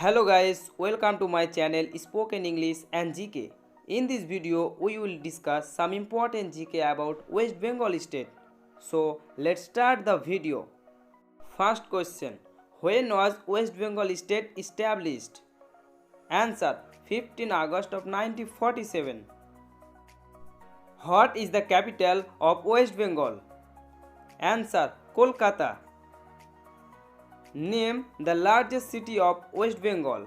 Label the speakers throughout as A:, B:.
A: Hello guys, welcome to my channel Spoken English and GK. In this video, we will discuss some important GK about West Bengal state. So, let's start the video. First question. When was West Bengal state established? Answer. 15 August of 1947. What is the capital of West Bengal? Answer. Kolkata. Name the largest city of West Bengal.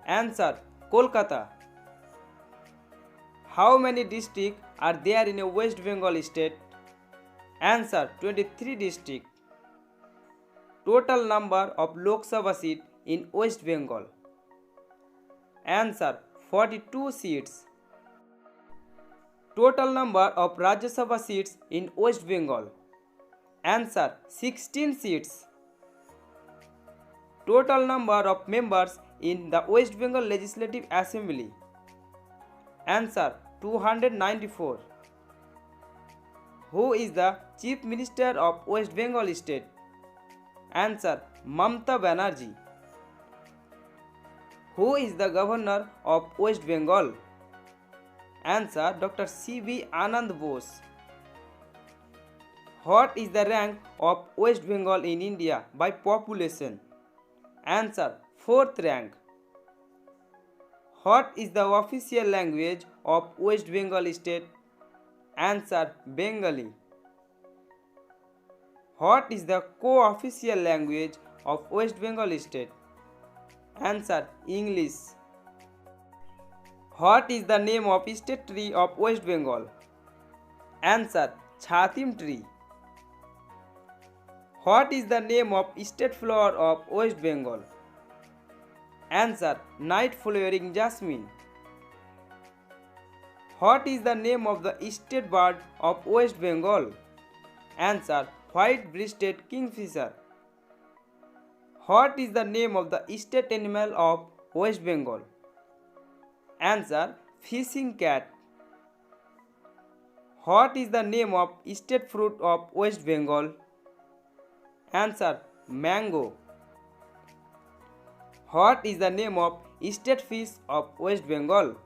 A: Answer. Kolkata. How many districts are there in a West Bengal state? Answer. 23 districts. Total number of Lok Sabha seats in West Bengal. Answer. 42 seats. Total number of Rajya Sabha seats in West Bengal. Answer. 16 seats. Total number of members in the West Bengal Legislative Assembly. Answer. 294. Who is the Chief Minister of West Bengal State? Answer. Mamata Banerjee. Who is the Governor of West Bengal? Answer. Dr. C.V. Anand Bose. What is the rank of West Bengal in India by population? Answer. 4th rank. What is the official language of West Bengal state? Answer. Bengali. What is the co-official language of West Bengal state? Answer. English. What is the name of state tree of West Bengal? Answer. Chatim tree. What is the name of state flower of West Bengal? Answer. Night flowering jasmine. What is the name of the state bird of West Bengal? Answer. White-breasted kingfisher. What is the name of the state animal of West Bengal? Answer. Fishing cat. What is the name of state fruit of West Bengal? Answer. Mango. What is the name of state fish of West Bengal?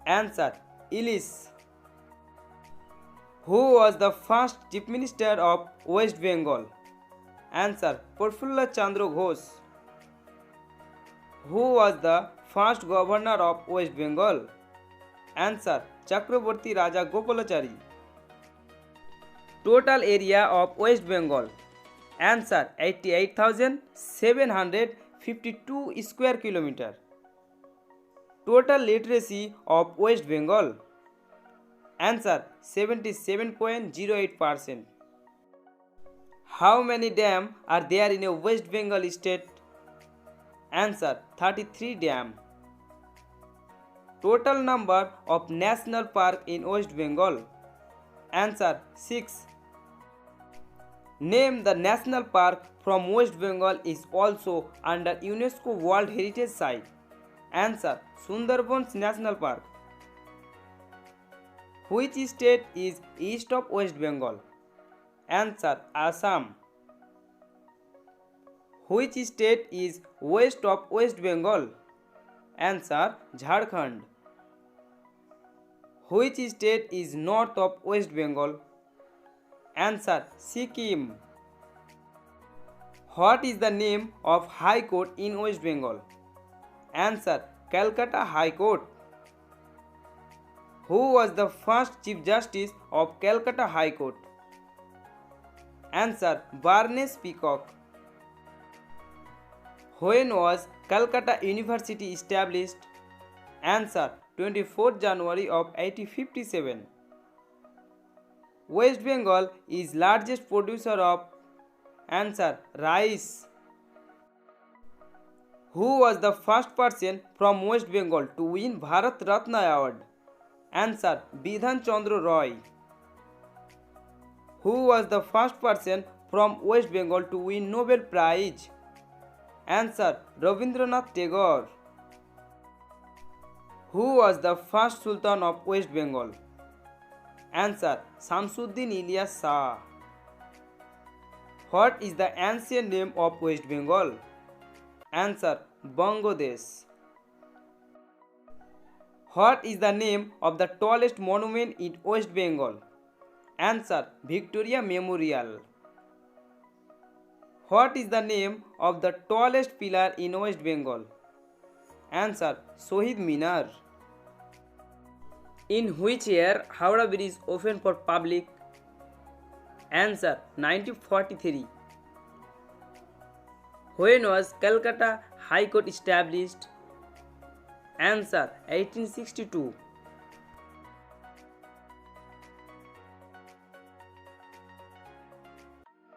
A: Answer. Ilish. Who was the first Chief Minister of West Bengal? Answer. Prafulla Chandra Ghosh. Who was the first Governor of West Bengal? Answer. Chakraborty Raja Gopalachari. Total area of West Bengal. Answer. 88,752 square kilometer. Total literacy of West Bengal. Answer. 77.08%. How many dams are there in a West Bengal state? Answer. 33 dams. Total number of national parks in West Bengal. Answer. 6. Name the national park from West Bengal is also under UNESCO World Heritage Site. Answer. Sundarbans National Park. Which state is east of West Bengal? Answer. Assam. Which state is west of West Bengal? Answer. Jharkhand. Which state is north of West Bengal? Answer. Sikkim. What is the name of High Court in West Bengal? Answer. Calcutta High Court. Who was the first Chief Justice of Calcutta High Court? Answer. Barnes Peacock. When was Calcutta University established? Answer. 24th January of 1857. West Bengal is largest producer of. Answer. Rice. Who was the first person from West Bengal to win Bharat Ratna Award? Answer. Bidhan Chandra Roy. Who was the first person from West Bengal to win Nobel Prize? Answer. Rabindranath Tagore. Who was the first Sultan of West Bengal? Answer. Shamsuddin Ilyas Shah. What is the ancient name of West Bengal? Answer: Bangladesh. What is the name of the tallest monument in West Bengal? Answer: Victoria Memorial. What is the name of the tallest pillar in West Bengal? Answer: Shohid Minar. In which year Howrah Bridge opened for public? Answer: 1943. When was Calcutta High Court established? Answer: 1862.